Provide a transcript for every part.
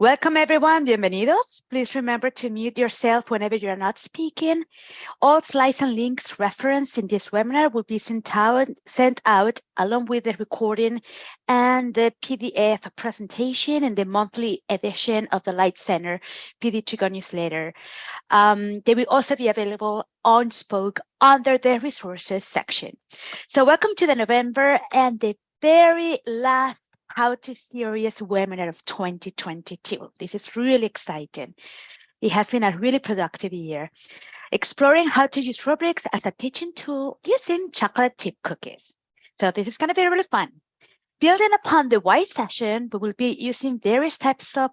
Welcome everyone, bienvenidos. Please remember to mute yourself whenever you're not speaking. All slides and links referenced in this webinar will be sent out along with the recording and the PDF presentation in the monthly edition of the Light Center PD2Go newsletter. They will also be available on Spoke under the resources section. So welcome to the November and the very last How to Serious webinar of 2022. This is really exciting. It has been a really productive year, exploring how to use rubrics as a teaching tool using chocolate chip cookies. So this is going to be really fun. Building upon the why session, we will be using various types of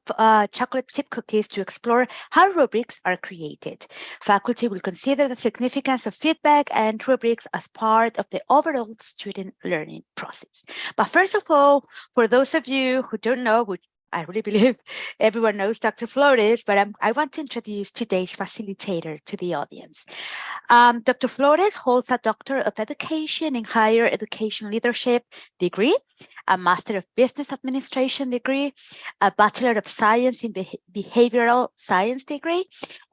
chocolate chip cookies to explore how rubrics are created. Faculty will consider the significance of feedback and rubrics as part of the overall student learning process. But first of all, for those of you who don't know, which I really believe everyone knows Dr. Flores, but I want to introduce today's facilitator to the audience. Dr. Flores holds a Doctor of Education in Higher Education Leadership degree, a Master of Business Administration degree, a Bachelor of Science in Behavioral Science degree,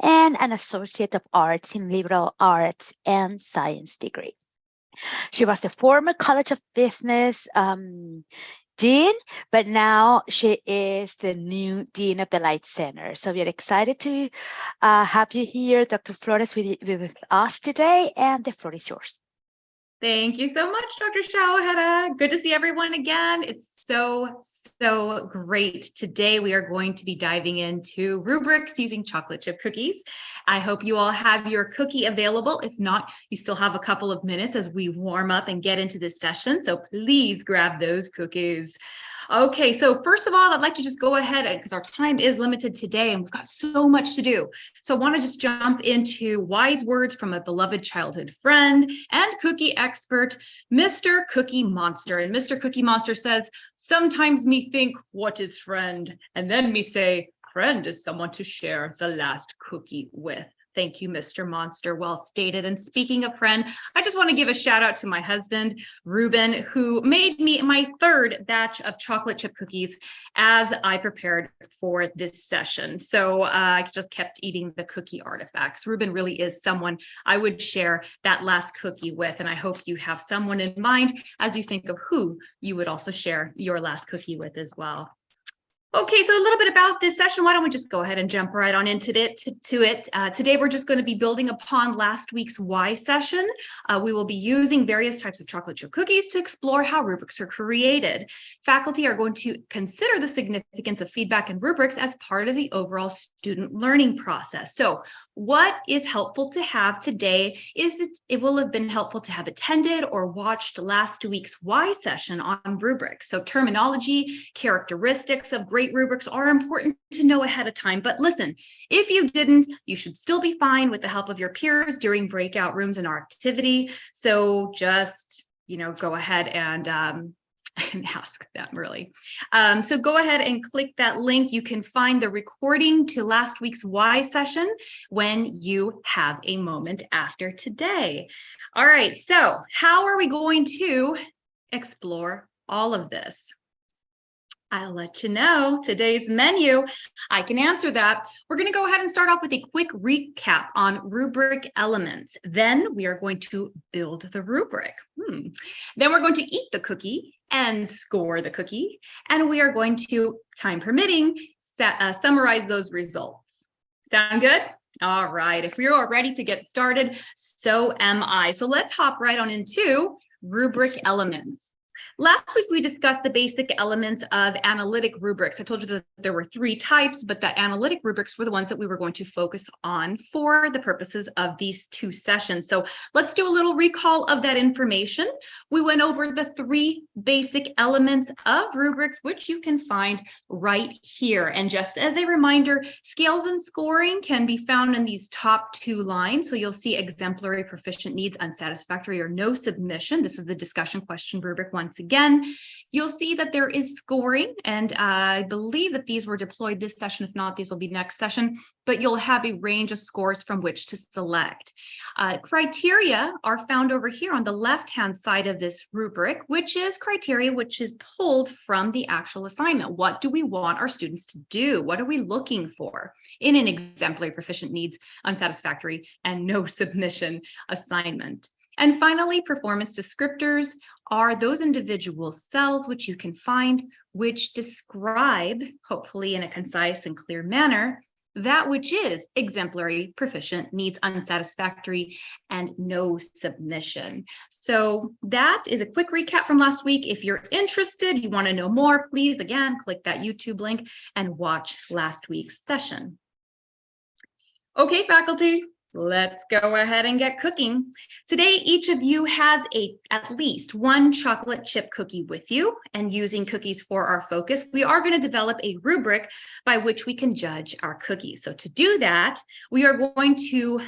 and an Associate of Arts in Liberal Arts and Science degree. She was the former College of Business Dean, but now she is the new Dean of the Light Center. So we are excited to have you here, Dr. Flores, with us today, and the floor is yours. Thank you so much, Dr. Shawahara. Good to see everyone again. It's so great. Today, we are going to be diving into rubrics using chocolate chip cookies. I hope you all have your cookie available. If not, you still have a couple of minutes as we warm up and get into this session. So please grab those cookies. Okay, so first of all, I'd like to just go ahead because our time is limited today and we've got so much to do. So I want to just jump into wise words from a beloved childhood friend and cookie expert, Mr. Cookie Monster. And Mr. Cookie Monster says, sometimes me think, what is friend? And then me say, friend is someone to share the last cookie with. Thank you, Mr. Monster. Well stated. And speaking of friend, I just want to give a shout out to my husband, Ruben, who made me my third batch of chocolate chip cookies as I prepared for this session. So I just kept eating the cookie artifacts. Ruben really is someone I would share that last cookie with. And I hope you have someone in mind as you think of who you would also share your last cookie with as well. Okay, so a little bit about this session. Why don't we just go ahead and jump right on into it? Today, we're just going to be building upon last week's why session. We will be using various types of chocolate chip cookies to explore how rubrics are created. Faculty are going to consider the significance of feedback and rubrics as part of the overall student learning process. So what is helpful to have today is it will have been helpful to have attended or watched last week's why session on rubrics. So terminology, characteristics of great rubrics are important to know ahead of time. But listen, if you didn't, you should still be fine with the help of your peers during breakout rooms and our activity. So just, go ahead and ask them really. So go ahead and click that link. You can find the recording to last week's why session when you have a moment after today. All right, so how are we going to explore all of this? I'll let you know today's menu. I can answer that. We're going to go ahead and start off with a quick recap on rubric elements. Then we are going to build the rubric. Then we're going to eat the cookie and score the cookie. And we are going to, time permitting, summarize those results. Sound good? All right. If you're all ready to get started, so am I. So let's hop right on into rubric elements. Last week, we discussed the basic elements of analytic rubrics. I told you that there were 3 types, but the analytic rubrics were the ones that we were going to focus on for the purposes of these 2 sessions. So let's do a little recall of that information. We went over the 3 basic elements of rubrics, which you can find right here. And just as a reminder, scales and scoring can be found in these top 2 lines. So you'll see exemplary, proficient needs, unsatisfactory, or no submission. This is the discussion question rubric once again, you'll see that there is scoring, and I believe that these were deployed this session. If not, these will be next session, but you'll have a range of scores from which to select. Criteria are found over here on the left-hand side of this rubric, which is criteria which is pulled from the actual assignment. What do we want our students to do? What are we looking for in an exemplary, proficient, needs, unsatisfactory, and no submission assignment? And finally, performance descriptors are those individual cells which you can find, which describe, hopefully in a concise and clear manner, that which is exemplary, proficient, needs, unsatisfactory, and no submission. So that is a quick recap from last week. If you're interested, you want to know more, please, again, click that YouTube link and watch last week's session. Okay, faculty, let's go ahead and get cooking. Today, each of you has at least one chocolate chip cookie with you, and using cookies for our focus, we are going to develop a rubric by which we can judge our cookies. So to do that, we are going to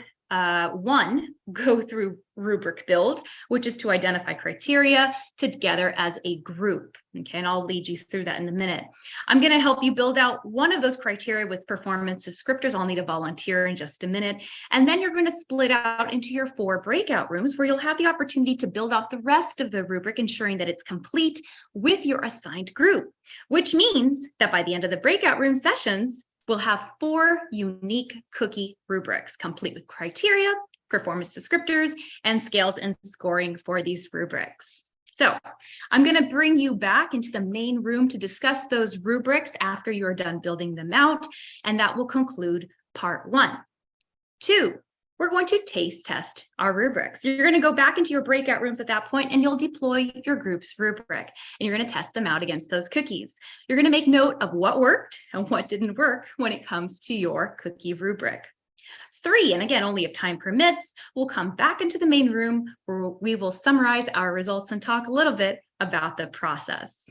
go through rubric build, which is to identify criteria together as a group. Okay, and I'll lead you through that in a minute. I'm going to help you build out one of those criteria with performance descriptors. I'll need a volunteer in just a minute. And then you're going to split out into your 4 breakout rooms where you'll have the opportunity to build out the rest of the rubric, ensuring that it's complete with your assigned group, which means that by the end of the breakout room sessions, we'll have 4 unique cookie rubrics, complete with criteria, performance descriptors, and scales and scoring for these rubrics. So I'm going to bring you back into the main room to discuss those rubrics after you're done building them out, and that will conclude part 1. 2, we're going to taste test our rubrics. You're going to go back into your breakout rooms at that point, and you'll deploy your group's rubric, and you're going to test them out against those cookies. You're going to make note of what worked and what didn't work when it comes to your cookie rubric. 3, and again, only if time permits, we'll come back into the main room where we will summarize our results and talk a little bit about the process.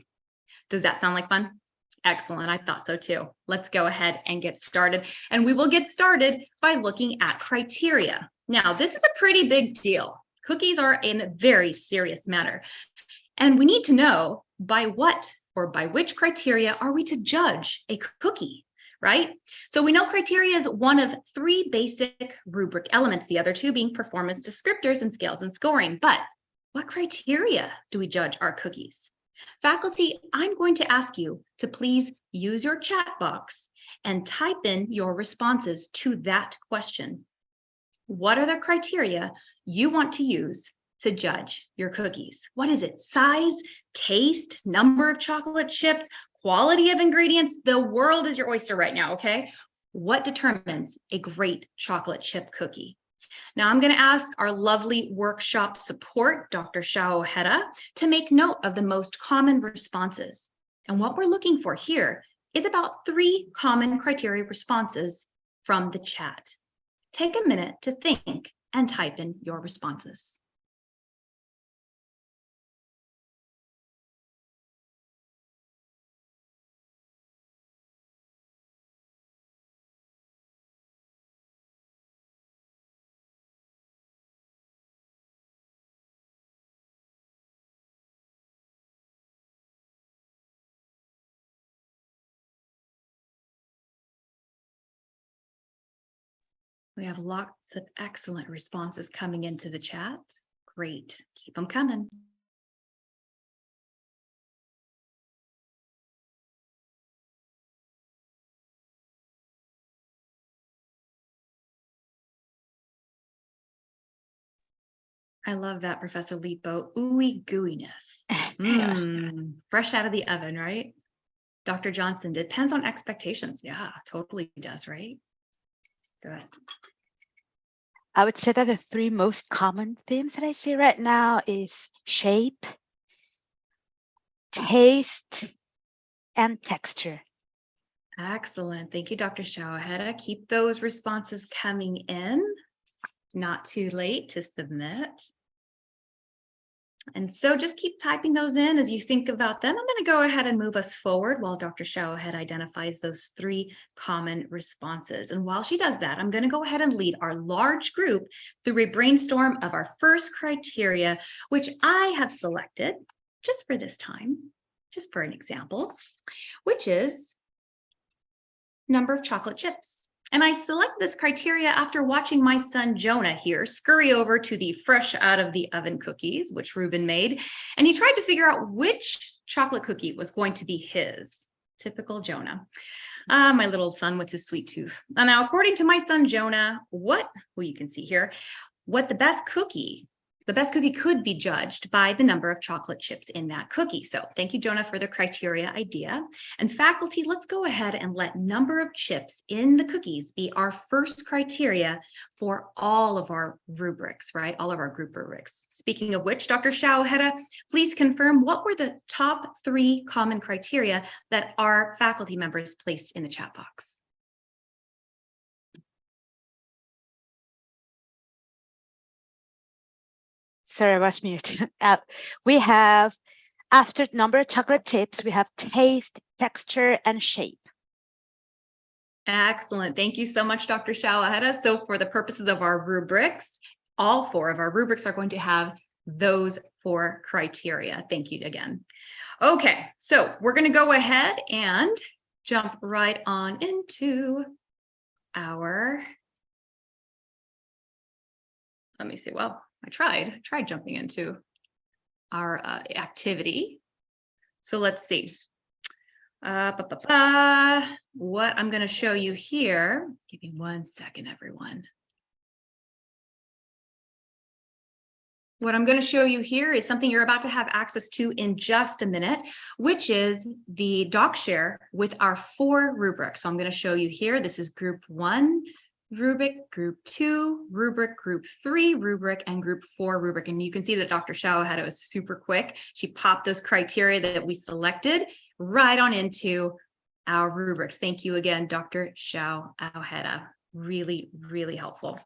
Does that sound like fun? Excellent. I thought so too. Let's go ahead and get started. And we will get started by looking at criteria. Now, this is a pretty big deal. Cookies are a very serious matter. And we need to know by what or by which criteria are we to judge a cookie, right? So we know criteria is one of 3 basic rubric elements, the other 2 being performance descriptors and scales and scoring. But what criteria do we judge our cookies? Faculty, I'm going to ask you to please use your chat box and type in your responses to that question. What are the criteria you want to use to judge your cookies? What is it? Size, taste, number of chocolate chips, quality of ingredients? The world is your oyster right now, okay? What determines a great chocolate chip cookie? Now I'm going to ask our lovely workshop support, Dr. Shao Heda, to make note of the most common responses. And what we're looking for here is about 3 common criteria responses from the chat. Take a minute to think and type in your responses. We have lots of excellent responses coming into the chat. Great. Keep them coming. I love that, Professor Lipo. Ooey gooiness. Fresh out of the oven, right? Dr. Johnson, depends on expectations. Yeah, totally does, right? Good. I would say that the 3 most common themes that I see right now is shape, taste, and texture. Excellent. Thank you, Dr. Shawaheda. Keep those responses coming in. It's not too late to submit. And so just keep typing those in as you think about them. I'm going to go ahead and move us forward while Dr. Shawaheda identifies those 3 common responses. And while she does that, I'm going to go ahead and lead our large group through a brainstorm of our first criteria, which I have selected just for this time, just for an example, which is number of chocolate chips. And I select this criteria after watching my son Jonah here scurry over to the fresh out of the oven cookies, which Ruben made. And he tried to figure out which chocolate cookie was going to be his. Typical Jonah. My little son with his sweet tooth. Now, according to my son Jonah, you can see here, what the best cookie could be judged by the number of chocolate chips in that cookie. So thank you, Jonah, for the criteria idea. And faculty, let's go ahead and let number of chips in the cookies be our first criteria for all of our rubrics, right? All of our group rubrics. Speaking of which, Dr. Shao-Heda, please confirm what were the top 3 common criteria that our faculty members placed in the chat box. Sorry, I was mute. We have, after number of chocolate chips, we have taste, texture, and shape. Excellent. Thank you so much, Dr. Shao-Heda. So for the purposes of our rubrics, all 4 of our rubrics are going to have those 4 criteria. Thank you again. Okay, so we're going to go ahead and jump right on into our, let me see, well, I tried jumping into our activity. So let's see. What I'm going to show you here, give me 1 second, everyone. What I'm going to show you here is something you're about to have access to in just a minute, which is the doc share with our 4 rubrics. So I'm going to show you here. This is group 1 rubric, group 2 rubric, group 3 rubric, and group 4 rubric. And you can see that Dr. Shao-Heda was super quick. She popped those criteria that we selected right on into our rubrics. Thank you again, Dr. Shao-Heda. Really, really helpful.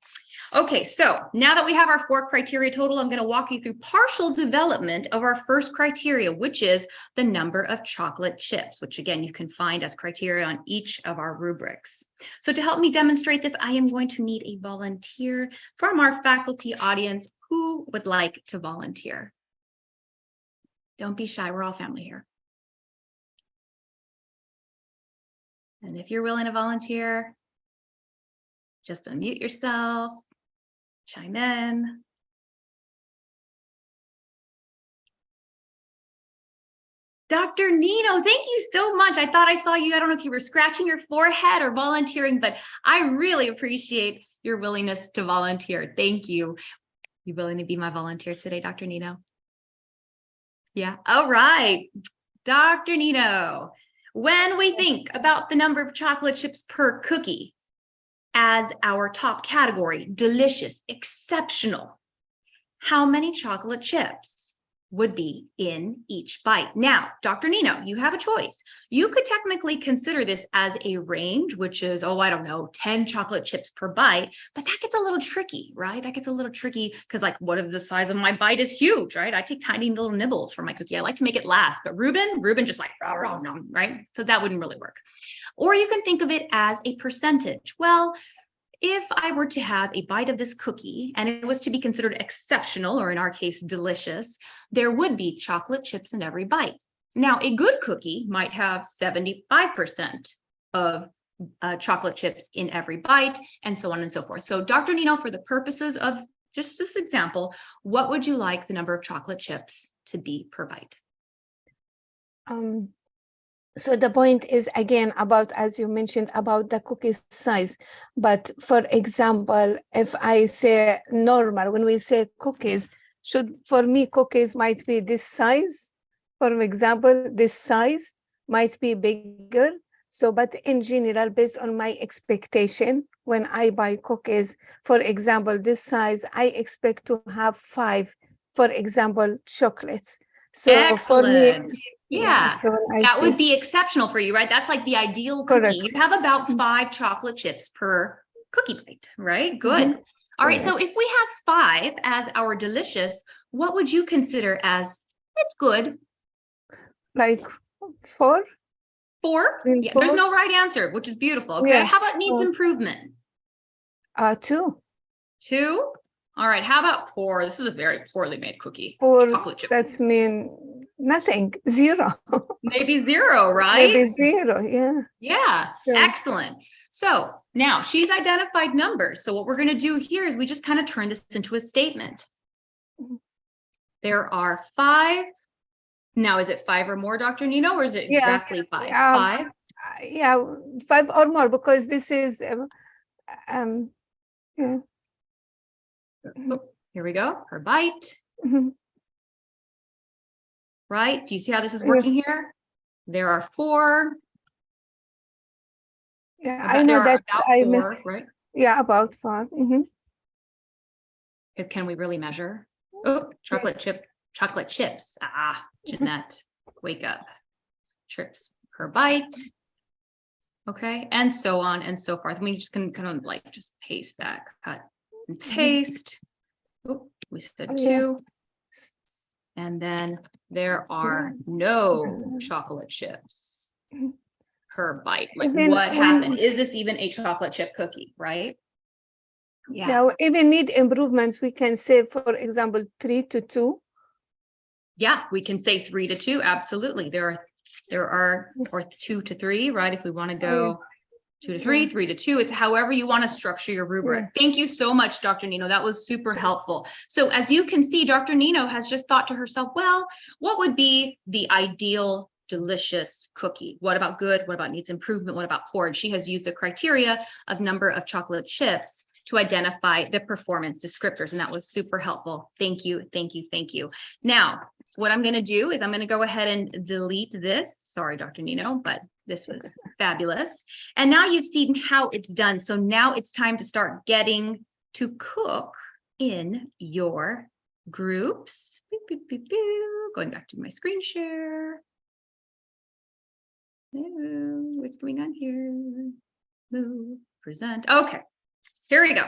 Okay, so now that we have our 4 criteria total, I'm going to walk you through partial development of our first criteria, which is the number of chocolate chips, which again, you can find as criteria on each of our rubrics. So to help me demonstrate this, I am going to need a volunteer from our faculty audience. Who would like to volunteer? Don't be shy, we're all family here. And if you're willing to volunteer, just unmute yourself, chime in. Dr. Nino, thank you so much. I thought I saw you. I don't know if you were scratching your forehead or volunteering, but I really appreciate your willingness to volunteer. Thank you. You willing to be my volunteer today, Dr. Nino? Yeah. All right. Dr. Nino, when we think about the number of chocolate chips per cookie, as our top category, delicious, exceptional, how many chocolate chips would be in each bite? Now, Dr. Nino, you have a choice. You could technically consider this as a range, which is, oh, I don't know, 10 chocolate chips per bite, but that gets a little tricky, right? That gets a little tricky because like, what if the size of my bite is huge, right? I take tiny little nibbles from my cookie. I like to make it last, but Ruben just like, right? So that wouldn't really work. Or you can think of it as a percentage. Well, if I were to have a bite of this cookie and it was to be considered exceptional, or in our case, delicious, there would be chocolate chips in every bite. Now, a good cookie might have 75% of chocolate chips in every bite, and so on and so forth. So Dr. Nino, for the purposes of just this example, what would you like the number of chocolate chips to be per bite? So the point is, again, about, as you mentioned, about the cookie size. But for example, if I say normal, when we say cookies, for me, cookies might be this size. For example, this size might be bigger. So, but in general, based on my expectation, when I buy cookies, for example, this size, I expect to have 5, for example, chocolates. So excellent. For me, yeah, so that would be exceptional for you, right? That's like the ideal cookie. Correct. You'd have about 5 chocolate chips per cookie bite, right? Good. Mm-hmm. All right, so if we have 5 as our delicious, what would you consider as it's good? Like 4? 4? Yeah, 4? there's no right answer, which is beautiful. Okay, Yeah. how about needs improvement? 2. 2? All right, how about poor? This is a very poorly made cookie. 4, chocolate chip. that's mean Nothing, zero. Maybe 0, right? Maybe 0, yeah. Yeah, Yeah. excellent. So now she's identified numbers. So what we're going to do here is we just kind of turn this into a statement. There are 5. Now, is it 5 or more, Dr. Nino, or is it Yeah. exactly 5? 5? Yeah, 5 or more, because this is yeah. Oh, here we go. Per byte, Mhm. right? Do you see how this is Yeah. working here? There are 4. Yeah, I know There are that about I 4, miss. right? Yeah, about 4. Can we really measure? Oh, chocolate chips. Ah, Jeanette, wake up. Chips per byte. Okay, and so on and so forth. We just can kind of like just paste that, cut and paste. Oh, we said 2. And then there are no chocolate chips per byte. Like, Even what happened? Is this even a chocolate chip cookie, right? Yeah, we even need improvements. We can say, for example, 3 to 2. Yeah, we can say 3 to 2. Absolutely. There are, or 2 to 3, right? If we want to go 2 to 3, 3 to 2, it's however you want to structure your rubric. Thank you so much, Dr. Nino. That was super helpful. So as you can see, Dr. Nino has just thought to herself, well, what would be the ideal delicious cookie? What about good? What about needs improvement? What about poor? And she has used the criteria of number of chocolate chips to identify the performance descriptors. And that was super helpful. Thank you, thank you, thank you. Now, what I'm going to do is I'm going to go ahead and delete this. Sorry, Dr. Nino, but this was fabulous. And now you've seen how it's done. So now it's time to start getting to cook in your groups. Boop, boop, boop, boop. Going back to my screen share. What's going on here? Move, present. Okay. Here we go.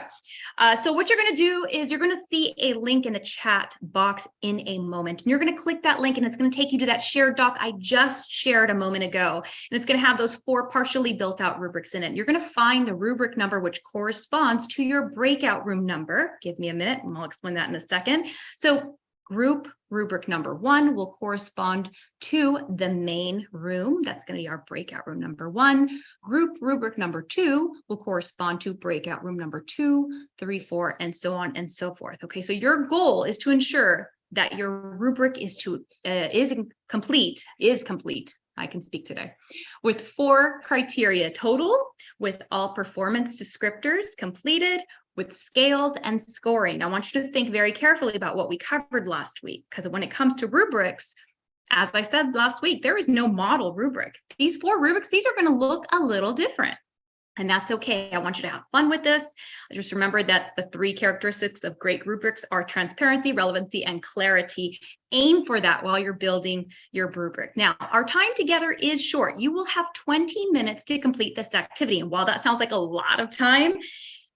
So what you're going to do is you're going to see a link in the chat box in a moment. And you're going to click that link and it's going to take you to that shared doc I just shared a moment ago. And it's going to have those 4 partially built out rubrics in it. You're going to find the rubric number which corresponds to your breakout room number. Give me a minute and I'll explain that in a second. So group rubric number 1 will correspond to the main room. That's going to be our breakout room number 1. Group rubric number 2 will correspond to breakout room number 2, 3, 4, and so on and so forth. Okay, so your goal is to ensure that your rubric is complete. I can speak today, with 4 criteria total, with all performance descriptors completed, with scales and scoring. I want you to think very carefully about what we covered last week, because when it comes to rubrics, as I said last week, there is no model rubric. These 4 rubrics, these are going to look a little different. And that's okay. I want you to have fun with this. Just remember that the 3 characteristics of great rubrics are transparency, relevancy, and clarity. Aim for that while you're building your rubric. Now, our time together is short. You will have 20 minutes to complete this activity. And while that sounds like a lot of time,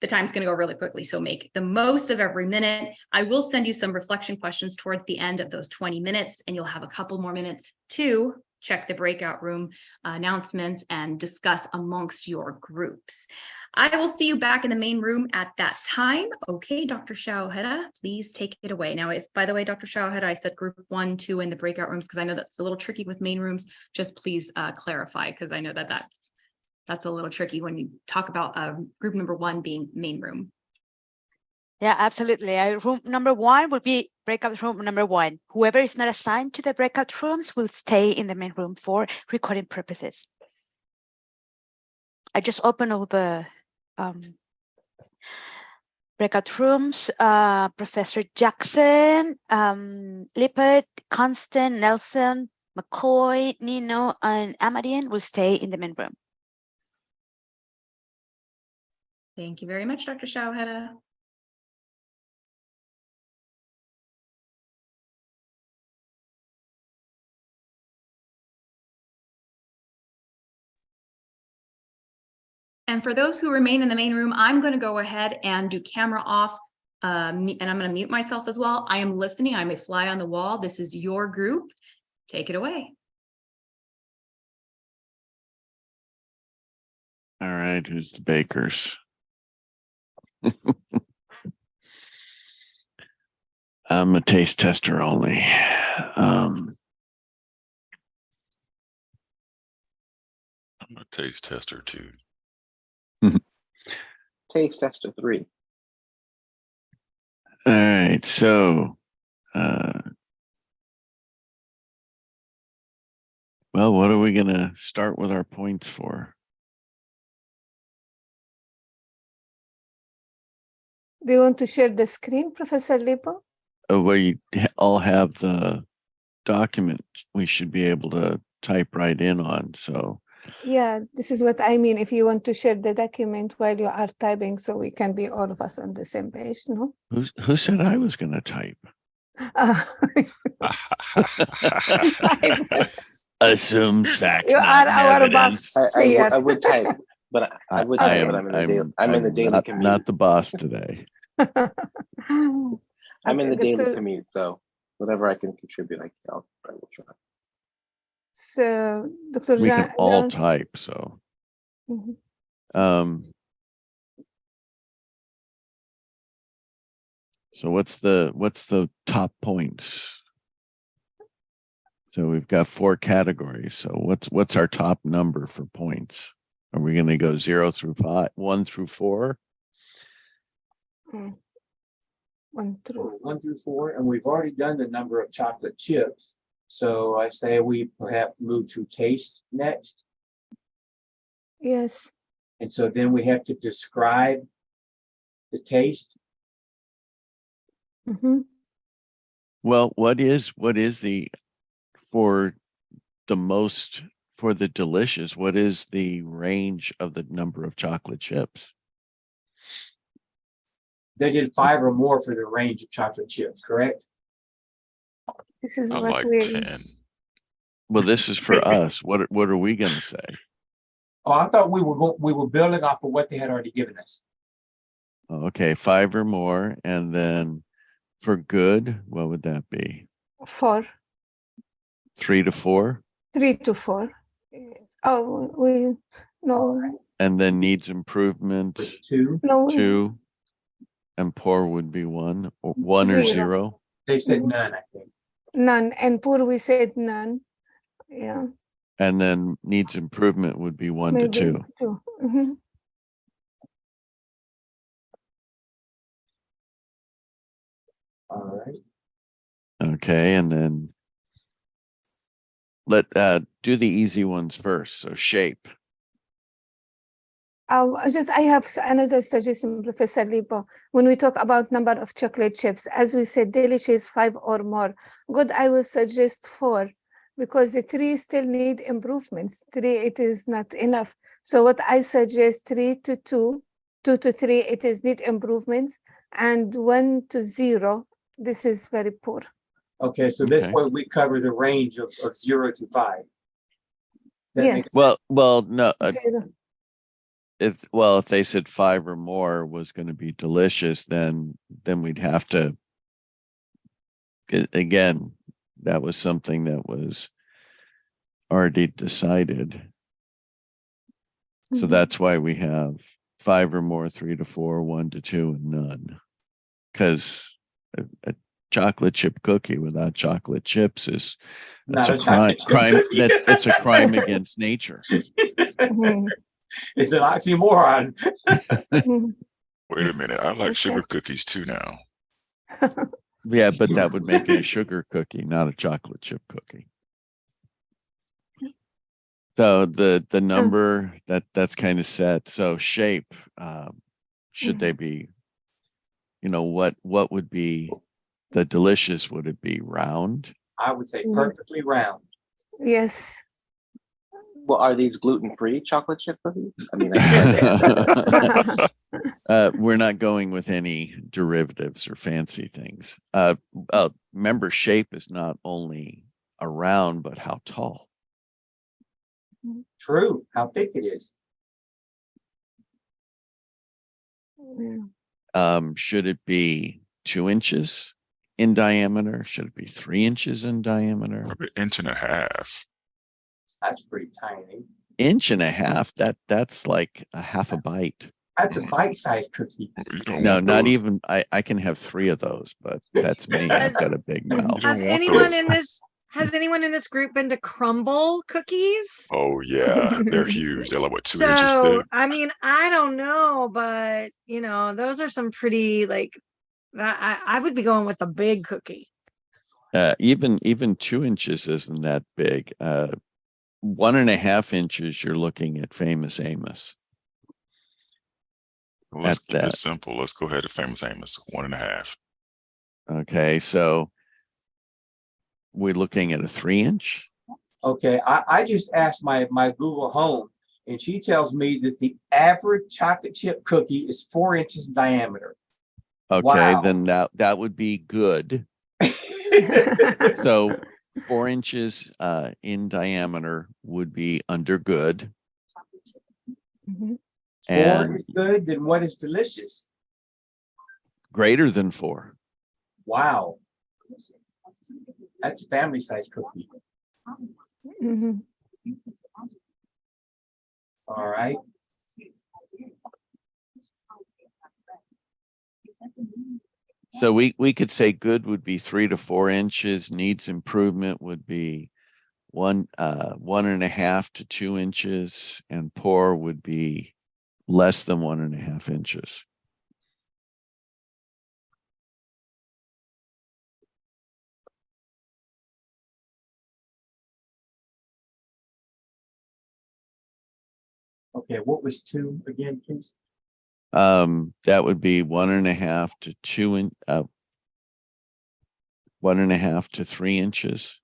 the time's going to go really quickly. So make the most of every minute. I will send you some reflection questions towards the end of those 20 minutes, and you'll have a couple more minutes to check the breakout room announcements and discuss amongst your groups. I will see you back in the main room at that time. Okay, Dr. Shaoheda, please take it away. Now, if, by the way, Dr. Shaoheda, I said group 1, 2 in the breakout rooms, because I know that's a little tricky with main rooms. Just please clarify, because I know that that's a little tricky when you talk about group number 1 being main room. Yeah, absolutely. Room number 1 will be breakout room number 1. Whoever is not assigned to the breakout rooms will stay in the main room for recording purposes. I just opened all the breakout rooms. Professor Jackson, Lippert, Constant, Nelson, McCoy, Nino, and Amadine will stay in the main room. Thank you very much, Dr. Shaoheda. And for those who remain in the main room, I'm going to go ahead and do camera off, and I'm going to mute myself as well. I am listening. I'm a fly on the wall. This is your group. Take it away. All right, who's the bakers? I'm a taste tester only. A taste tester 2. Taste tester 3. All right, so well, what are we gonna start with our points for? Do you want to share the screen, Professor Lipo? We all have the document we should be able to type right in on. So Yeah, this is what I mean. If you want to share the document while you are typing, so we can be all of us on the same page, no? who said I was gonna type? Assumes facts, You not are our evidence. boss I here. would type, but I would I type, but am. I'm in the daily not, commute. not the boss today. I'm in the daily Dr. commute, so whatever I can contribute, I will try. So, Dr. We can all John. type. So, Mhm. So what's the top points? So we've got 4 categories. So what's our top number for points? Are we going to go 0 through 5, 1 through 4? 1 through 1 through 4, and we've already done the number of chocolate chips. So I say we perhaps move to taste next. Yes. And so then we have to describe the taste. Mm-hmm. Well, what is the for the delicious, what is the range of the number of chocolate chips? They did 5 or more for the range of chocolate chips, correct? This is I what like we 10. Well, this is for us. What are we going to say? Oh, I thought we were building off of what they had already given us. Okay, 5 or more, and then for good, what would that be? 4. 3 to 4? 3 to 4. Yes. Oh, we no. And then needs improvement, Was 2. No. 2, and poor would be 1, or 1 or 0. They said none, I think. None. And poor, we said none. Yeah. And then needs improvement would be 1 Maybe to 2. 2. Mm-hmm. All right. Okay, and then let do the easy ones first. So shape. I have another suggestion, Professor Lipo. When we talk about number of chocolate chips, as we said, delicious 5 or more. Good, I will suggest 4, because the 3 still need improvements. 3, it is not enough. So what I suggest, 3 to 2, 2 to 3, it is need improvements, and 1 to 0, this is very poor. Okay, so this Okay. way we cover the range of 0 to 5. That Yes. makes- Well, no. 0. If they said 5 or more was going to be delicious, then we'd have to. Again, that was something that was already decided. So Mhm. that's why we have 5 or more, 3 to 4, 1 to 2, and none. Because a chocolate chip cookie without chocolate chips that's Not a a crime. chocolate chip cookie. It's a crime against nature. Mhm. It's an oxymoron. Mhm. Wait a minute. I like Okay. sugar cookies too now. Yeah, but that would make it a sugar cookie, not a chocolate chip cookie. So the number that's kind of set. So shape, should they be, what would be the delicious? Would it be round? I would say Mhm. perfectly round. Yes. Well, are these gluten-free chocolate chip cookies? I mean, I We're not going with any derivatives or fancy things. Remember, shape is not only around, but how tall. True, how thick it is. Yeah. Should it be 2 inches in diameter? Should it be 3 inches in diameter? Maybe an inch and a half. That's pretty tiny. Inch and a half. That's like a half a bite. That's a bite-sized cookie. You don't No, want not those. even. I can have 3 of those, but that's me. I've got a big mouth. You don't Has want anyone those. has anyone in this group been to crumble cookies? Oh yeah, they're huge. They're like what, 2 inches So, thick? I mean, I don't know, but you know, those are some pretty like I would be going with the big cookie. Even 2 inches isn't that big. 1.5 inches, you're looking at Famous Amos. Well, let's At keep that. it simple. Let's go ahead to Famous Amos, 1.5. Okay, so we're looking at a 3-inch. Okay, I just asked my Google Home, and she tells me that the average chocolate chip cookie is 4 inches in diameter. Okay, Wow. then that would be good. So 4 inches in diameter would be under good. Mhm. 4 And is good, then what is delicious? greater than 4. Wow. That's a family size cookie. Mhm. All right. So we could say good would be 3 to 4 inches. Needs improvement would be 1.5 to 2 inches, and poor would be less than 1.5 inches. Okay, what was 2 again, please? That would be 1.5 to 1.5 to 3 inches.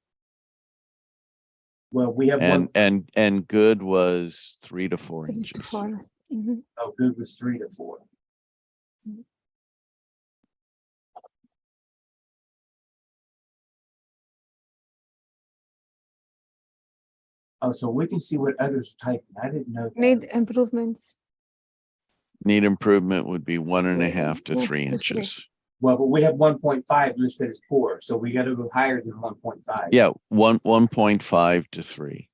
Well, we have one. And good was 3 to 4 3 to inches. 4. Mhm. Oh, good was 3 to 4. Oh, so we can see what others are typing. I didn't know that. Need improvements. Need improvement would be 1.5 to Yeah, 3 to 3. inches. Well, but we have 1.5 listed as poor, so we got to go higher than 1.5. Yeah, 1.5 to 3.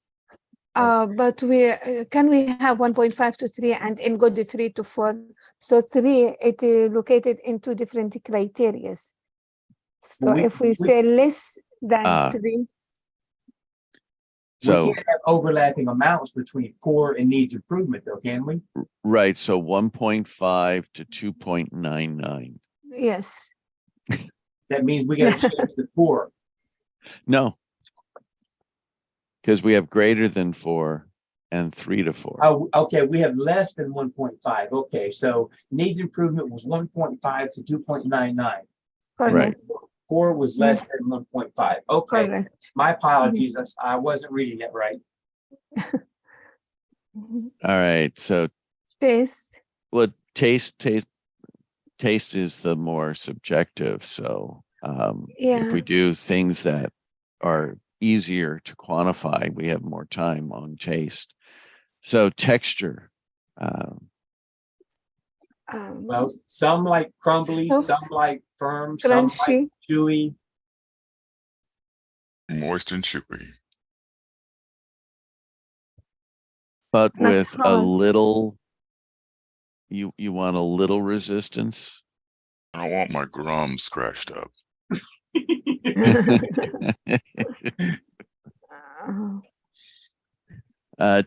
But we can we have 1.5 to 3 and in good 3 to 4. So 3 it is located in 2 different criteria. So if we say less than 3, We So can't have overlapping amounts between poor and needs improvement, though, can we? right, so 1.5 to 2.99. yes. That means we got to change the poor. No, because we have greater than 4 and 3 to 4. Oh, okay, we have less than 1.5. Okay, so needs improvement was 1.5 to 2.99. Correct. Poor was less than 1.5. Okay, Correct. my apologies. I wasn't reading that right. Mhm. All right, so Taste. well, taste is the more subjective. So if we do things that are easier to quantify, we have more time on taste. So texture. Well, some like crumbly, Soft, some like firm, some like crunchy. chewy. Moist and chewy. But Not with a hard. little, you want a little resistance. I don't want my gums scratched up.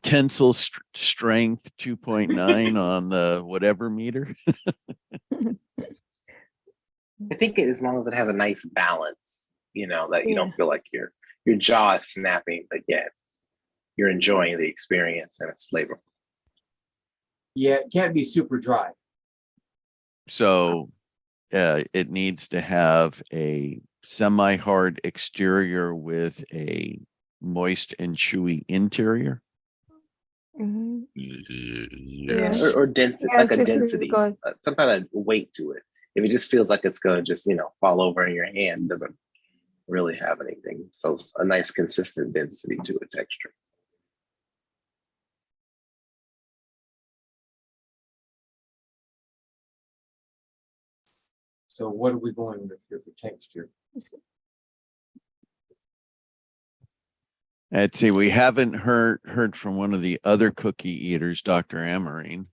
Tensile strength 2.9 on the whatever meter. I think as long as it has a nice balance, you know, that you Yeah. don't feel like your jaw is snapping, but yet you're enjoying the experience and it's flavorful. Yeah, it can't be super dry. So it needs to have a semi-hard exterior with a moist and chewy interior. Mhm. Yes. Or density, Yes, like a this is density, good. some kind of weight to it. If it just feels like it's gonna just, you know, fall over in your hand, doesn't really have anything. So a nice consistent density to a texture. So what are we going with here for texture? Let's see, we haven't heard from one of the other cookie eaters, Dr. Amarine.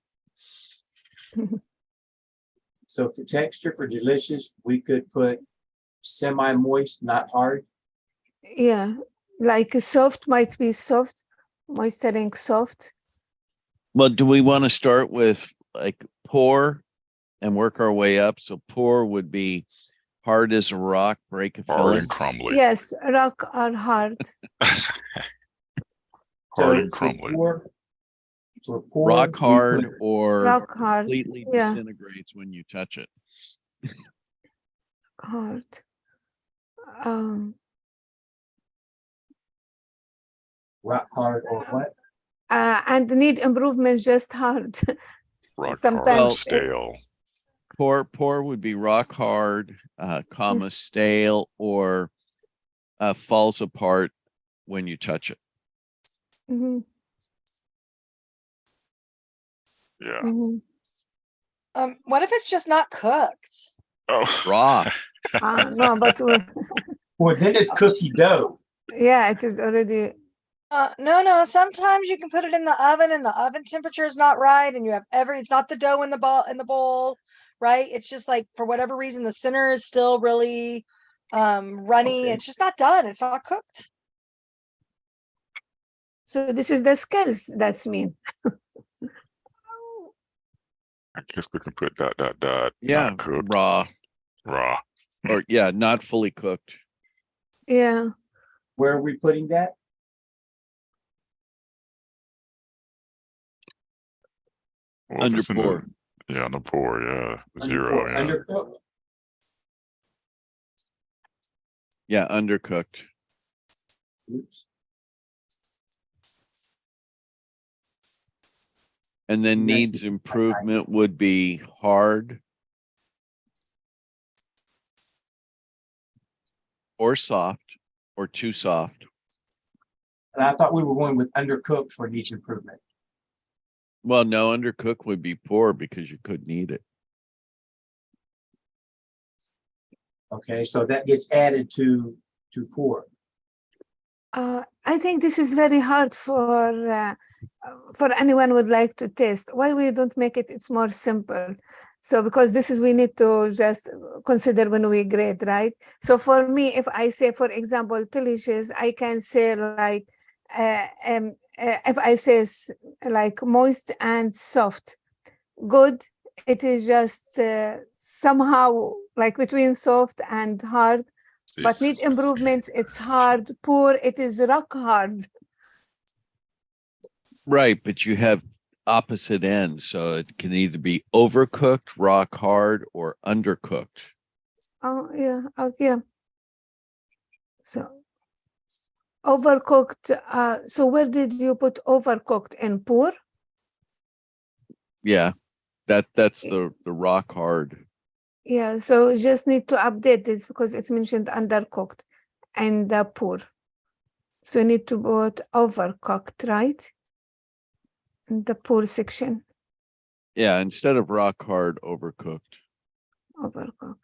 So for texture, for delicious, we could put semi-moist, not hard. Yeah, like soft might be soft, moisturizing soft. Well, do we want to start with like poor and work our way up? So poor would be hard as a rock, break a Hard filling. and crumbly. Yes, rock are hard. Hard So and crumbly. For poor, Rock we hard put or rock hard. completely Yeah, disintegrates when you touch it. hard. Um, rock hard or what? and need improvement, just hard. Rock hard, Sometimes stale. Poor would be rock hard, comma, stale, or falls apart when you touch it. Mhm, Yeah. mhm. What if it's just not cooked? Oh. Raw. No, but Well, then it's cookie dough. yeah, it is already. No. Sometimes you can put it in the oven and the oven temperature is not right, and you have it's not the dough in the bowl, right? It's just like for whatever reason the center is still really runny. Okay. It's just not done. It's not cooked. So this is the scales that's mean. I guess we can put ... Yeah, Not cooked. raw. Raw. Or yeah, not fully cooked. Yeah. Where are we putting that? Well, if Under it's in the, poor. yeah, on the pour, yeah. Zero, yeah. Undercooked. Yeah, undercooked. Oops. And then Nice. needs improvement would be hard or soft or too soft. And I thought we were going with undercooked for needs improvement. Well, no, undercooked would be poor because you couldn't eat it. Okay, so that gets added to poor. I think this is very hard for anyone would like to test. Why we don't make it? It's more simple. So because this is we need to just consider when we grade, right? So for me, if I say, for example, delicious, I can say like if I say like moist and soft, good. It is just somehow like between soft and hard. But need improvements, it's hard. Poor, it is rock hard. Right, but you have opposite ends. So it can either be overcooked, rock hard, or undercooked. Oh, yeah. Oh, yeah. So overcooked. So where did you put overcooked? In poor? Yeah, that's the rock hard. Yeah. So you just need to update this because it's mentioned undercooked and poor. So you need to put overcooked, right? In the poor section. Yeah, instead of rock hard, overcooked. Overcooked.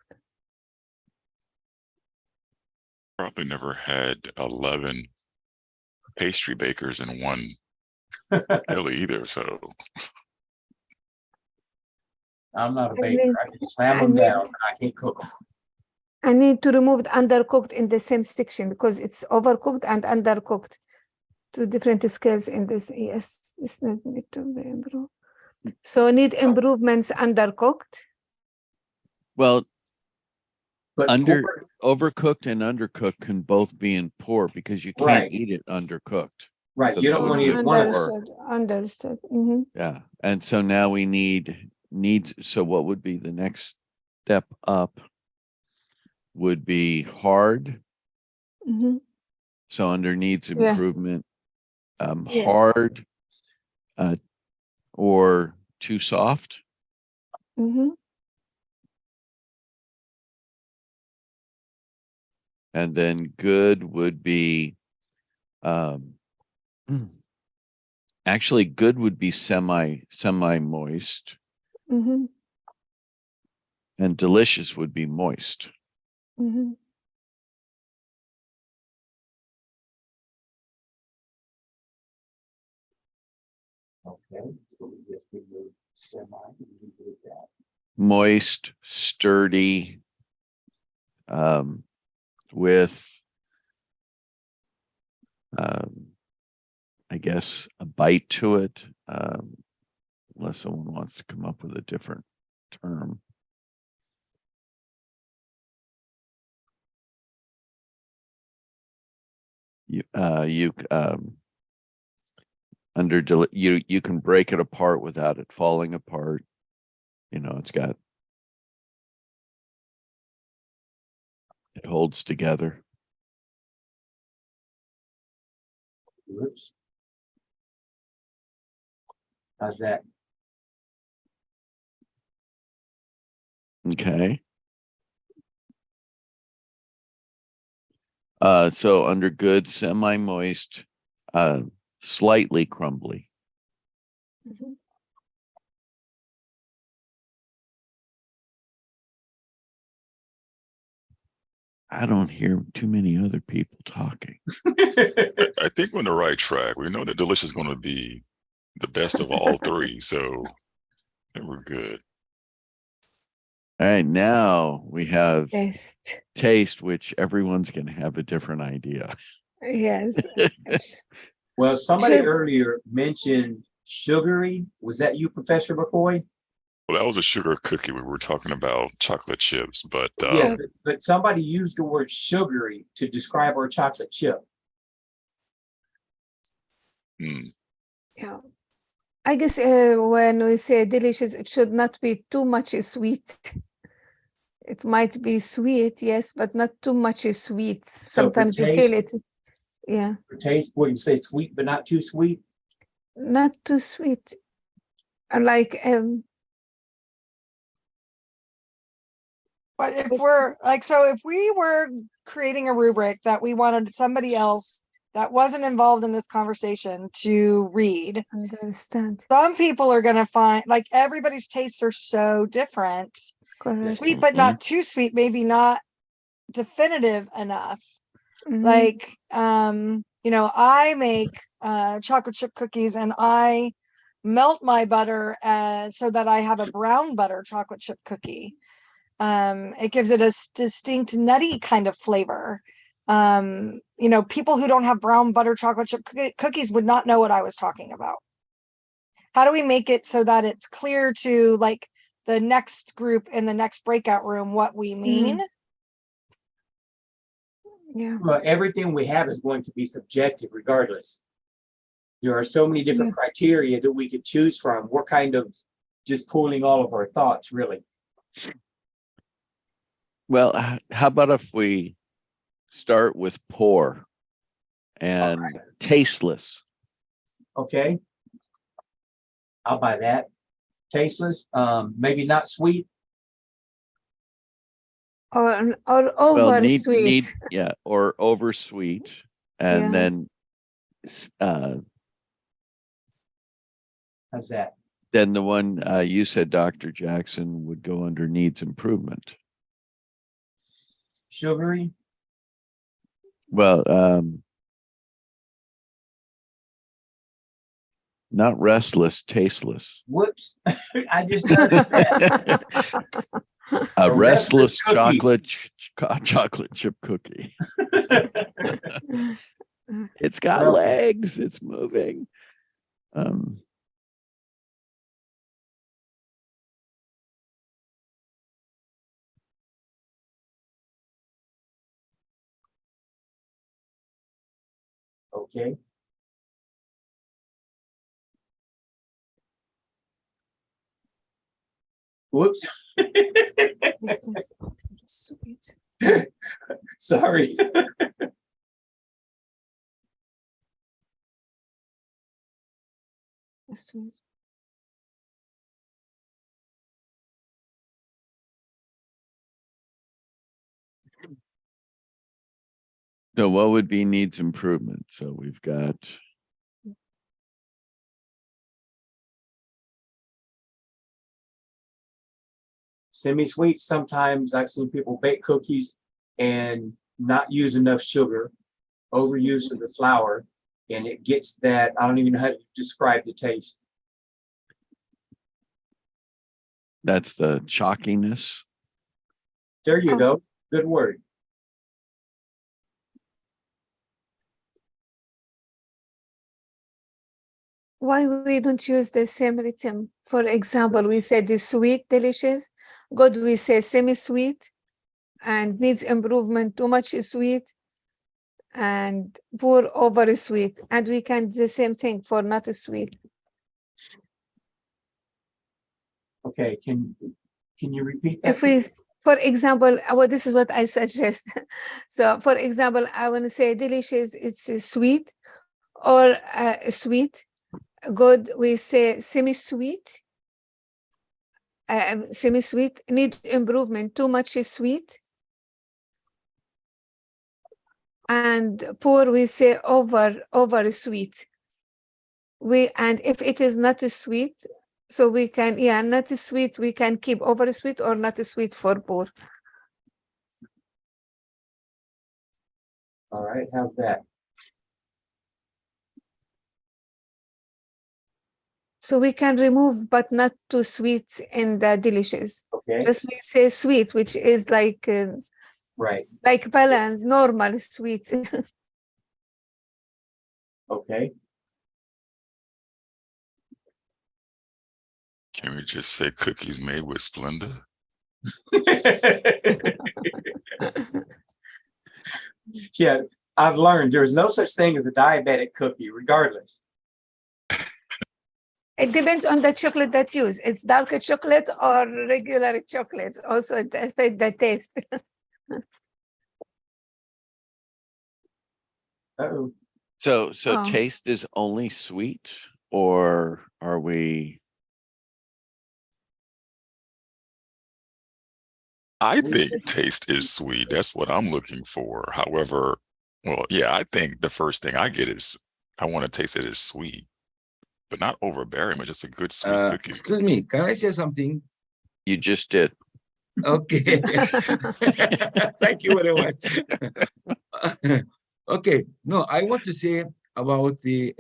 Probably never had 11 pastry bakers in one deli either, so. I'm not a I baker. need- I can slam I them need- down. I can't cook them. I need to remove the undercooked in the same section because it's overcooked and undercooked. Two different scales in this. Yes, this need to be improved. So need improvements undercooked. Well, But Under- overcooked and undercooked can both be in poor because you can't Right. eat it undercooked. right, So you don't that want to would eat be one of them. poor. Understood. Mhm. Yeah. And so now we needs. So what would be the next step up would be hard. Mhm. So under needs Yeah. improvement, Yeah. hard, or too soft. Mhm. And then good would be, actually good would be semi moist, Mhm. and delicious would be moist. Mhm. Okay, so we just remove semi. and we do that. Moist, sturdy, with I guess, a bite to it, unless someone wants to come up with a different term. You can break it apart without it falling apart. You know, it holds together. Whoops. How's that? Okay. So under good, semi-moist, slightly crumbly. Mhm. I don't hear too many other people talking. I think we're on the right track. We know that delicious is going to be the best of all three, so I think we're good. All right, now we have Taste. taste, which everyone's going to have a different idea. Yes. Well, somebody Sure. earlier mentioned sugary. Was that you, Professor McCoy? Well, that was a sugar cookie. We were talking about chocolate chips, but Yes, but somebody used the word sugary to describe our chocolate chip. Yeah. I guess when we say delicious, it should not be too much sweet. It might be sweet, yes, but not too much sweet. So for Sometimes you feel taste- it. Yeah, For taste, what you say, sweet but not too sweet? not too sweet. And like But if Yes. we're like, so if we were creating a rubric that we wanted somebody else that wasn't involved in this conversation to read, understand. some people are going to find like everybody's tastes are so different. Correct. Sweet, but not too sweet, maybe not definitive enough. Mhm. Like, you know, I make chocolate chip cookies and I melt my butter so that I have a brown butter chocolate chip cookie. It gives it a distinct nutty kind of flavor. You know, people who don't have brown butter chocolate chip cookies would not know what I was talking about. How do we make it so that it's clear to like the next group in the next breakout room what we mean? Yeah. Well, everything we have is going to be subjective regardless. There are so many different criteria that we could choose from. We're kind of just pooling all of our thoughts, really. Well, how about if we start with poor and tasteless? Okay. I'll buy that. Tasteless, maybe not sweet. Or Well, over need sweet. or over sweet, and Yeah. then How's that? then the one you said, Dr. Jackson, would go under needs improvement. Sugary. Well, not restless, tasteless. Whoops. I just noticed that. A A restless restless cookie. chocolate chip cookie. It's got Well- legs. It's moving. Okay. Whoops. Sweet. Sorry. Sweet. So what would be needs improvement? So we've got Semi-sweet. Sometimes I've seen people bake cookies and not use enough sugar, overuse of the flour, and it gets that, I don't even know how to describe the taste. that's the chalkiness. There you Oh. go. Good word. why we don't use the same rhythm? For example, we say the sweet, delicious. Good, we say semi-sweet, and needs improvement, too much sweet, and poor, over sweet. And we can do the same thing for not sweet. Okay, can you repeat that? If we, for example, well, this is what I suggest. So, for example, I want to say delicious, it's sweet, or sweet. Good, we say semi-sweet. Semi-sweet, need improvement, too much sweet. And poor, we say over sweet. And if it is not sweet, so we can, yeah, not sweet, we can keep over sweet, or not sweet for poor. All right, how's that? So we can remove, but not too sweet in the delicious. Okay, Just we say sweet, which is like right, balance, normal sweet. okay. Can we just say cookies made with Splenda? Yeah, I've learned there's no such thing as a diabetic cookie, regardless. It depends on the chocolate that you use. It's dark chocolate or regular chocolate. Also, it affects the taste. Uh-oh. So Oh. taste is only sweet, or are we? I think taste is sweet. That's what I'm looking for. However, well, yeah, I think the first thing I get is I want to taste it as sweet, but not overbearing, but just a good sweet cookie. Excuse me, can I say something? You just did. Okay. Thank you very much. Okay, no, I want to say about the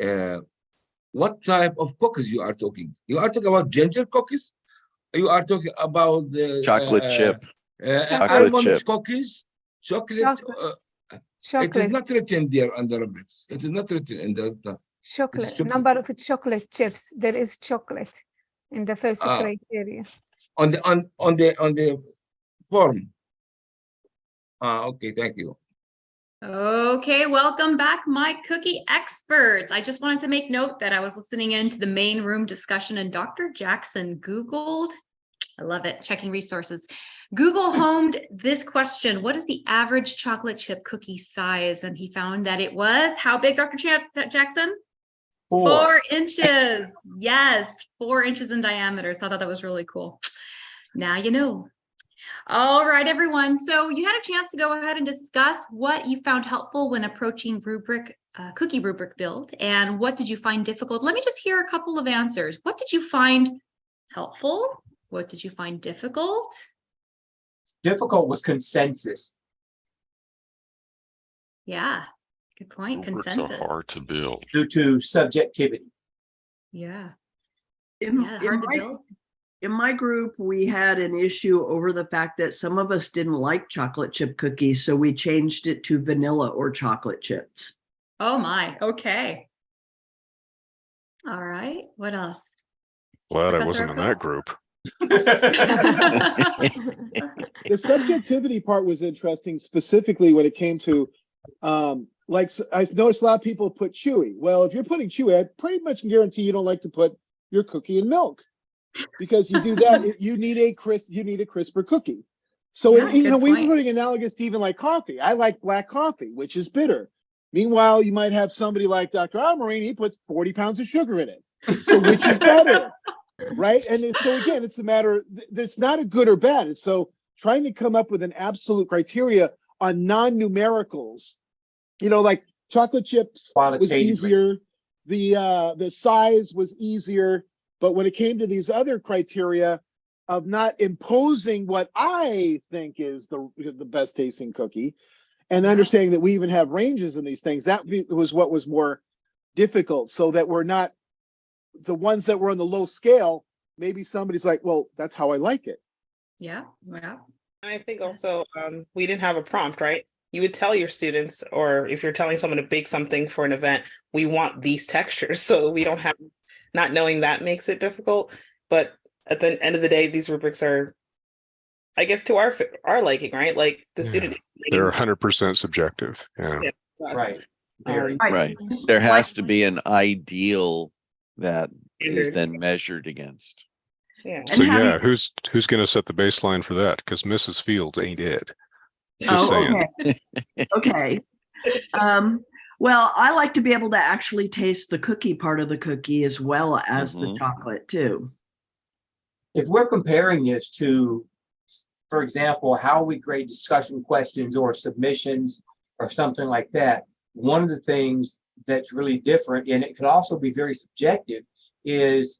what type of cookies you are talking. You are talking about ginger cookies? You are talking about the Chocolate chip. Chocolate almond chip. cookies, chocolate. It is Chocolate, not written there on the rubrics. It is not written in the chocolate, chocolate. number of chocolate chips. There is chocolate in the first criteria. on the form. Okay, thank you. Okay, welcome back, my cookie experts. I just wanted to make note that I was listening in to the main room discussion, and Dr. Jackson Googled, I love it, checking resources. Google homed this question: what is the average chocolate chip cookie size? And he found that it was, how big, Dr. Jackson? 4 inches. Yes, 4 inches in diameter. So I thought that was really cool. Now you know. All right, everyone. So you had a chance to go ahead and discuss what you found helpful when approaching cookie rubric build, and what did you find difficult? Let me just hear a couple of answers. What did you find helpful? What did you find difficult? Difficult was consensus. Yeah, good point. Rubrics are Consensus. hard to build. Due to subjectivity. Yeah. In, Yeah, in hard to my, build. in my group, we had an issue over the fact that some of us didn't like chocolate chip cookies, so we changed it to vanilla or chocolate chips. Oh my, okay. All right, what else? Glad I Professor wasn't in O'Connell? that group. The subjectivity part was interesting, specifically when it came to, like, I noticed a lot of people put chewy. Well, if you're putting chewy, I pretty much guarantee you don't like to put your cookie in milk, because you do that, you need a crisper cookie. So, Yeah, you know, good we were point. putting analogous to even like coffee. I like black coffee, which is bitter. Meanwhile, you might have somebody like Dr. Almarine, he puts 40 pounds of sugar in it. So which is better? Right. And so again, it's a matter, there's not a good or bad. And so trying to come up with an absolute criteria on non-numericals, you know, like chocolate chips was easier, the size was easier, but when it came to these other criteria of not imposing what I think is the best tasting cookie, and understanding that we even have ranges in these things, that was what was more difficult, so that we're not the ones that were on the low scale. Maybe somebody's like, well, that's how I like it. Yeah, yeah. And I think also we didn't have a prompt, right? You would tell your students, or if you're telling someone to bake something for an event, we want these textures, so we don't have not knowing that makes it difficult. But at the end of the day, these rubrics are, I guess, to our liking, right? Like the student. They're 100% subjective. Yeah. Right. Very. Right. There has to be an ideal that is Standard. then measured against. Yeah. So how do yeah, who's going to set the baseline for that? Because Mrs. Fields ain't it. Just Oh, saying. okay. Well, I like to be able to actually taste the cookie part of the cookie as well as the chocolate too. If we're comparing this to, for example, how we grade discussion questions or submissions or something like that, one of the things that's really different, and it could also be very subjective, is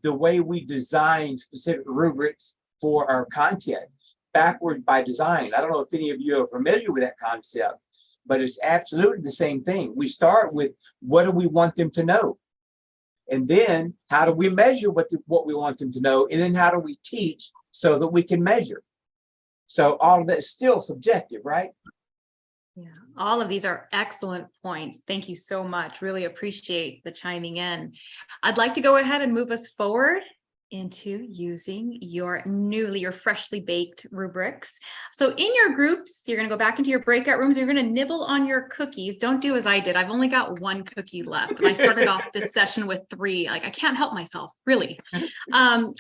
the way we design specific rubrics for our content, backwards by design. I don't know if any of you are familiar with that concept, but it's absolutely the same thing. We start with what do we want them to know? And then how do we measure what we want them to know? And then how do we teach so that we can measure? So all of that is still subjective, right? Yeah, all of these are excellent points. Thank you so much. Really appreciate the chiming in. I'd like to go ahead and move us forward into using your freshly baked rubrics. So in your groups, you're going to go back into your breakout rooms. You're going to nibble on your cookies. Don't do as I did. I've only got one cookie left. And I started off this session with 3. Like, I can't help myself, really.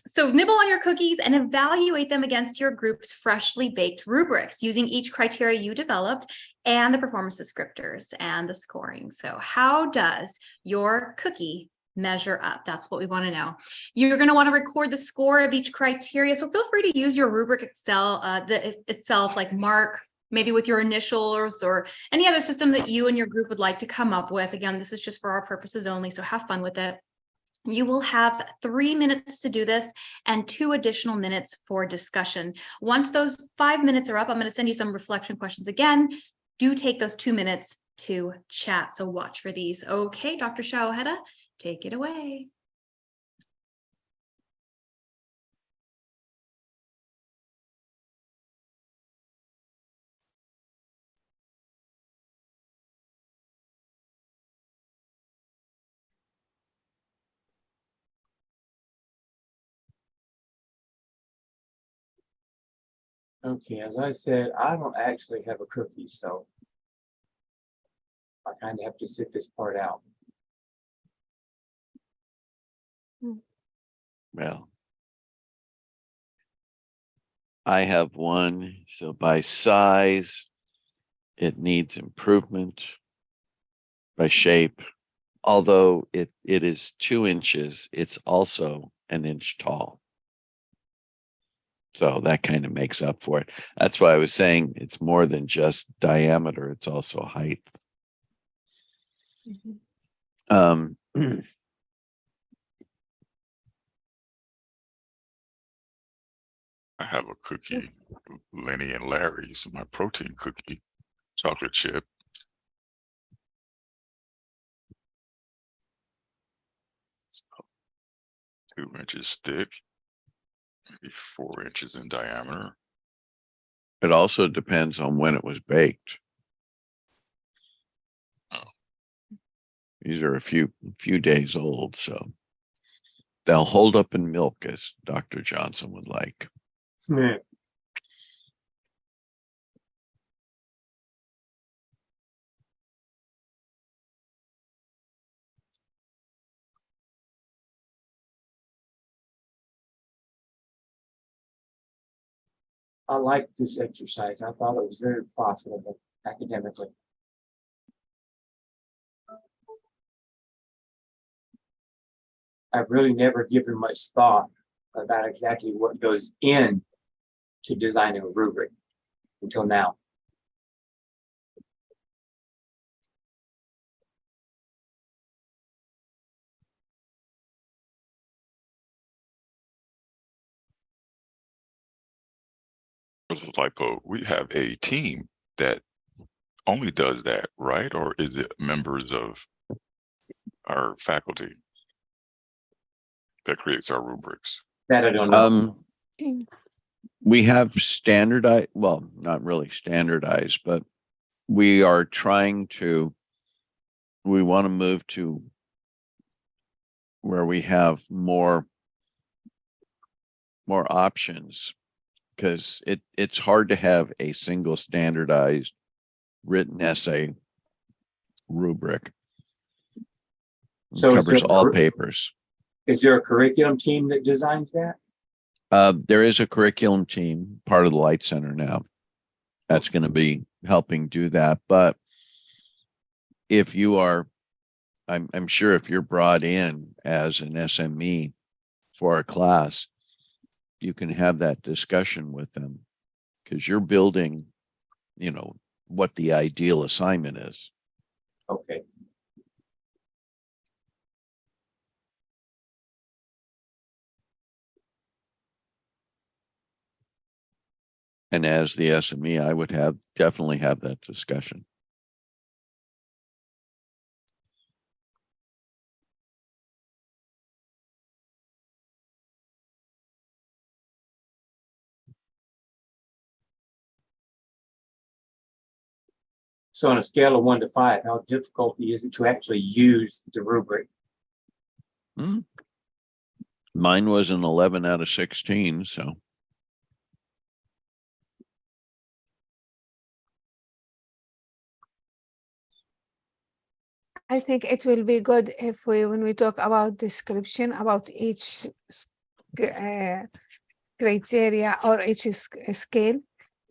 So nibble on your cookies and evaluate them against your group's freshly baked rubrics using each criteria you developed and the performance descriptors and the scoring. So how does your cookie measure up? That's what we want to know. You're going to want to record the score of each criteria. So feel free to use your rubric itself, like mark maybe with your initials or any other system that you and your group would like to come up with. Again, this is just for our purposes only, so have fun with it. You will have 3 minutes to do this and 2 additional minutes for discussion. Once those 5 minutes are up, I'm going to send you some reflection questions again. Do take those 2 minutes to chat, so watch for these. Okay, Dr. Shawaheda, take it away. Okay, as I said, I don't actually have a cookie, so I kind of have to sit this part out. Well, I have one. So by size, it needs improvement. By shape, although it is 2 inches, it's also 1 inch tall. So that kind of makes up for it. That's why I was saying it's more than just diameter, it's also height. I have a cookie, Lenny and Larry's, my protein cookie, chocolate chip. It's about 2 inches thick, maybe 4 inches in diameter. It also depends on when it was baked. Oh. These are a few days old, so they'll hold up in milk, as Dr. Johnson would like. Yeah. I liked this exercise. I thought it was very profitable academically. I've really never given much thought about exactly what goes in to designing a rubric until now. Mrs. Lipo, we have a team that only does that, right? Or is it members of our faculty that creates our rubrics? That I don't know. We have standardized, well, not really standardized, but we are trying to, we want to move to where we have more options, because it's hard to have a single standardized written essay rubric. It So covers all papers. Is there a curriculum team that designs that? There is a curriculum team, part of the Light Center now, that's going to be helping do that. But if you are, I'm sure if you're brought in as an SME for a class, you can have that discussion with them, because you're building, what the ideal assignment is. Okay. And as the SME, I would definitely have that discussion. So on a scale of 1 to 5, how difficult is it to actually use the rubric? Mine was an 11 out of 16, so. I think it will be good if when we talk about description about each criteria or each scale.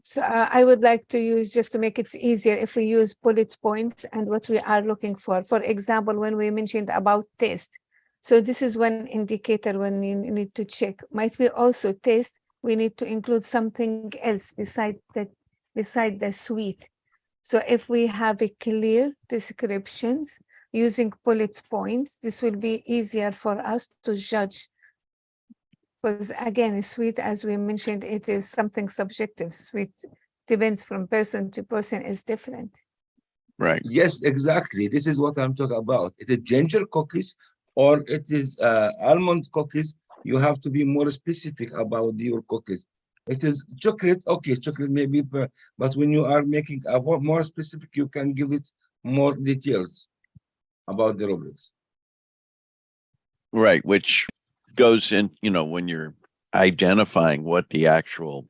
So I would like to use, just to make it easier, if we use bullet points and what we are looking for. For example, when we mentioned about taste. So this is one indicator when you need to check. Might be also taste, we need to include something else beside the sweet. So if we have a clear descriptions using bullet points, this will be easier for us to judge. Because again, sweet, as we mentioned, it is something subjective. Sweet depends from person to person, is different. Right. Yes, exactly. This is what I'm talking about. It is ginger cookies or it is almond cookies. You have to be more specific about your cookies. It is chocolate, okay, chocolate maybe, but when you are making a more specific, you can give it more details about the rubrics. Right, which goes in, when you're identifying what the actual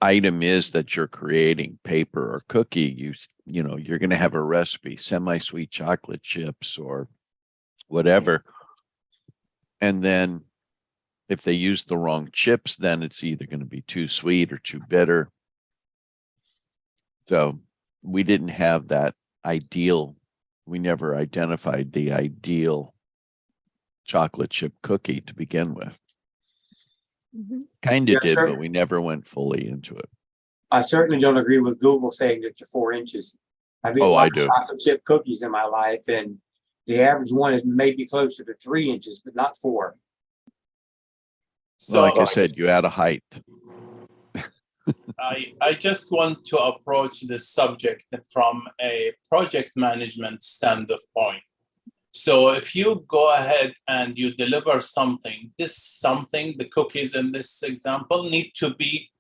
item is that you're creating, paper or cookie, you're going to have a recipe, semi-sweet chocolate chips or whatever. And then if they use the wrong chips, then it's either going to be too sweet or too bitter. So we didn't have that ideal. We never identified the ideal chocolate chip cookie to begin with. Kind of Yes, did, sir. but we never went fully into it. I certainly don't agree with Google saying that you're 4 inches. I've eaten a lot of chocolate chip cookies in my life, and the average one is maybe closer to 3 inches, but not 4. So, like I said, you add a height. I just want to approach this subject from a project management standpoint. So if you go ahead and you deliver something, the cookies in this example need to be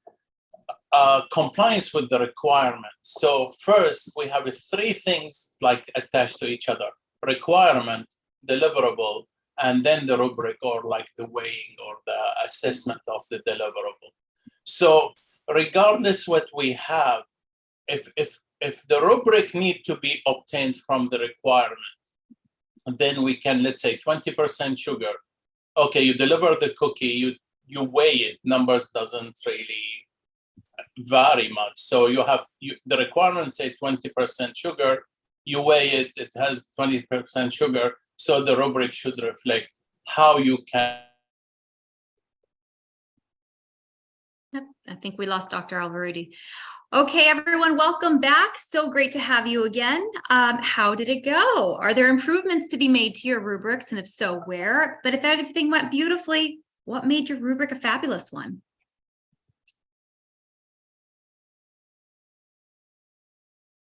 compliance with the requirements. So first we have 3 things like attached to each other: requirement, deliverable, and then the rubric, or like the weighing or the assessment of the deliverable. So regardless what we have, if the rubric need to be obtained from the requirement, then we can, let's say 20% sugar. Okay, you deliver the cookie, you weigh it, numbers doesn't really vary much. So the requirements say 20% sugar, you weigh it, it has 20% sugar. So the rubric should reflect how you can. Yep, I think we lost Dr. Alvarudi. Okay, everyone, welcome back. So great to have you again. How did it go? Are there improvements to be made to your rubrics? And if so, where? But if everything went beautifully, what made your rubric a fabulous one?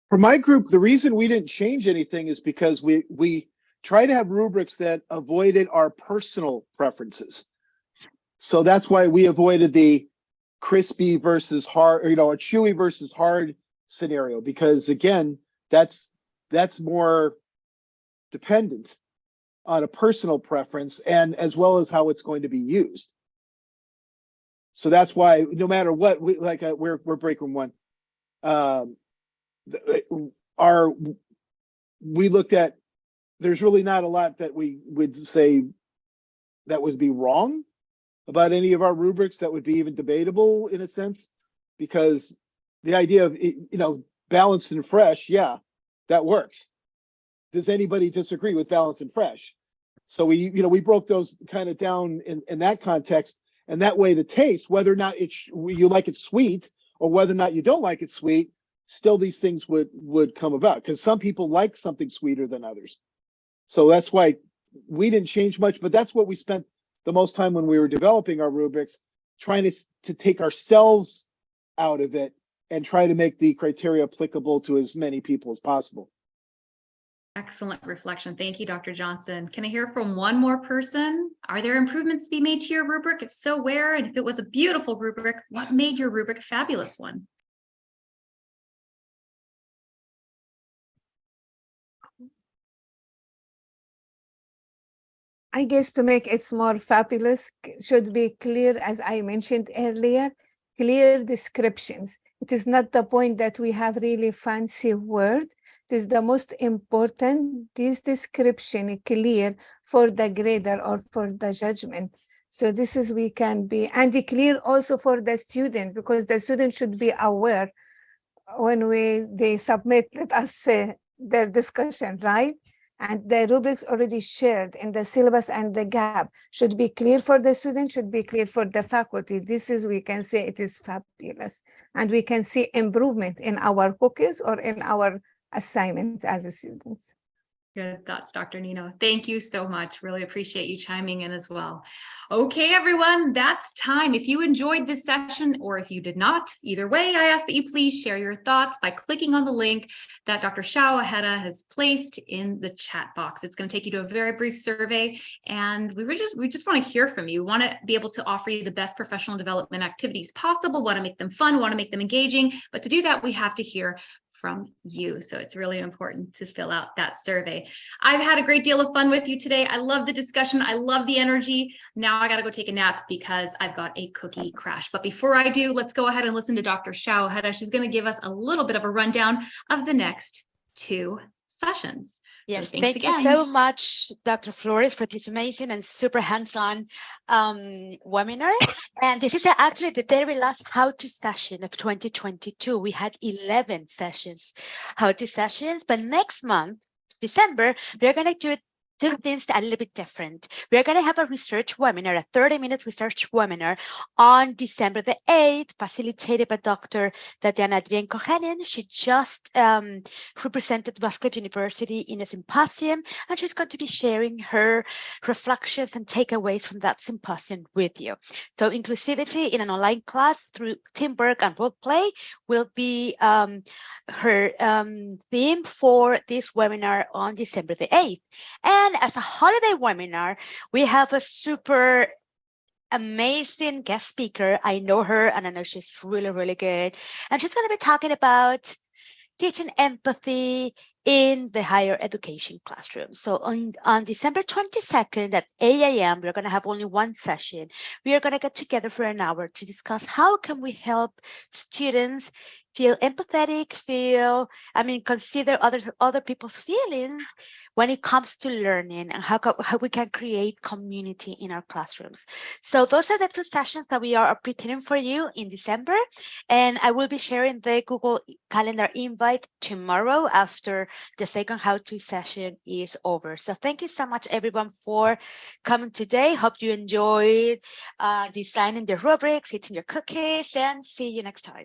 For my group, the reason we didn't change anything is because we try to have rubrics that avoided our personal preferences. So that's why we avoided the crispy versus hard, a chewy versus hard scenario, because again, that's more dependent on a personal preference and as well as how it's going to be used. So that's why no matter what, we're break room one. We looked at, there's really not a lot that we would say that would be wrong about any of our rubrics that would be even debatable in a sense, because the idea of, balanced and fresh, yeah, that works. Does anybody disagree with balanced and fresh? So we broke those kind of down in that context, and that way the taste, whether or not you like it sweet or whether or not you don't like it sweet, still these things would come about, because some people like something sweeter than others. So that's why we didn't change much, but that's what we spent the most time when we were developing our rubrics, trying to take ourselves out of it and try to make the criteria applicable to as many people as possible. Excellent reflection. Thank you, Dr. Johnson. Can I hear from one more person? Are there improvements to be made to your rubric? If so, where? And if it was a beautiful rubric, what made your rubric a fabulous one? I guess to make it more fabulous should be clear, as I mentioned earlier, clear descriptions. It is not the point that we have really fancy word. It is the most important, this description clear for the grader or for the judgment. So this is we can be, and clear also for the student, because the student should be aware when they submit, let us say, their discussion, right? And the rubrics already shared in the syllabus and the gap should be clear for the student, should be clear for the faculty. This is, we can say it is fabulous. And we can see improvement in our cookies or in our assignments as students. Good thoughts, Dr. Nino. Thank you so much. Really appreciate you chiming in as well. Okay, everyone, that's time. If you enjoyed this session or if you did not, either way, I ask that you please share your thoughts by clicking on the link that Dr. Shao Aheda has placed in the chat box. It's going to take you to a very brief survey, and we just want to hear from you. We want to be able to offer you the best professional development activities possible, want to make them fun, want to make them engaging, but to do that, we have to hear from you. So it's really important to fill out that survey. I've had a great deal of fun with you today. I love the discussion. I love the energy. Now I got to go take a nap because I've got a cookie crash. But before I do, let's go ahead and listen to Dr. Shao Aheda. She's going to give us a little bit of a rundown of the next 2 sessions. Yes, so thank you so much, Dr. Flores, for this amazing and super hands-on webinar. And this is actually the very last how-to session of 2022. We had 11 sessions, how-to sessions, but next month, December, we're going to do things a little bit different. We're going to have a research webinar, a 30-minute research webinar on December the 8th, facilitated by Dr. Tatiana Drienko-Henin. She just represented Wascliffe University in a symposium, and she's going to be sharing her reflections and takeaways from that symposium with you. So inclusivity in an online class through teamwork and role play will be her theme for this webinar on December the 8th. And as a holiday webinar, we have a super amazing guest speaker. I know her and I know she's really, really good. And she's going to be talking about teaching empathy in the higher education classroom. So on December 22nd at 8 a.m., we're going to have only one session. We are going to get together for an hour to discuss how can we help students feel empathetic, consider other people's feelings when it comes to learning, and how we can create community in our classrooms. So those are the 2 sessions that we are preparing for you in December. And I will be sharing the Google Calendar invite tomorrow after the second how-to session is over. So thank you so much, everyone, for coming today. Hope you enjoyed designing the rubrics, eating your cookies, and see you next time.